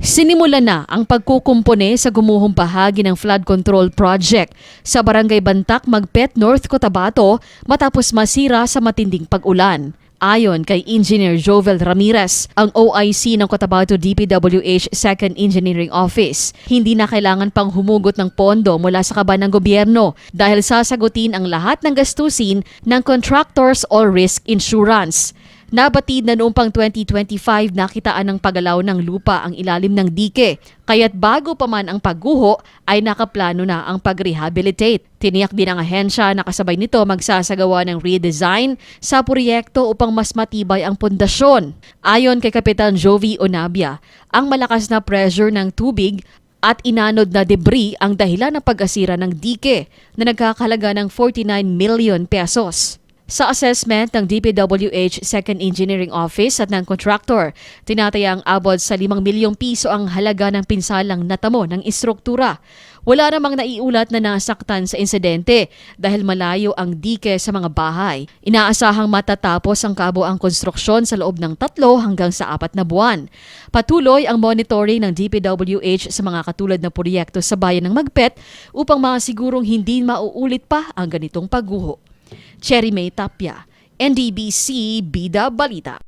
Sinimula na ang pagkukumpone sa gumuhong bahagi ng flood control project sa Barangay Bantac, Magpet, North Cotabato matapos masira sa matinding pag-ulan. Ayon kay Engineer Jovel Ramirez, ang OIC ng Cotabato DPWH 2nd Engineering Office, hindi na kailangan pang humugot ng pondo mula sa kaban ng gobyerno dahil sasagutin ang lahat ng gastusin ng contractors or risk insurance. Nabatid na noong pang 2025 nakitaan ng paggalaw ng lupa ang ilalim ng dike, kaya't bago pa man ang pagguho ay nakaplano na ang pag-rehabilitate. Tiniyak din ang ahensya na kasabay nito magsasagawa ng redesign sa proyekto upang mas matibay ang pundasyon. Ayon kay Kapitan Jovi Onabia, ang malakas na pressure ng tubig at inanod na debris ang dahilan ng pag-asira ng dike na nagkakahalaga ng 49 million pesos. Sa assessment ng DPWH 2nd Engineering Office at ng contractor, tinatayang abot sa 5 milyong piso ang halaga ng pinsalang natamo ng istruktura. Wala namang naiulat na nasaktan sa insidente dahil malayo ang dike sa mga bahay. Inaasahang matatapos ang kabuang konstruksyon sa loob ng 3 hanggang sa 4 na buwan. Patuloy ang monitoring ng DPWH sa mga katulad na proyekto sa bayan ng Magpet upang masigurong hindi mauulit pa ang ganitong pagguho. Cherry May Tapia, NDBC Bida Balita.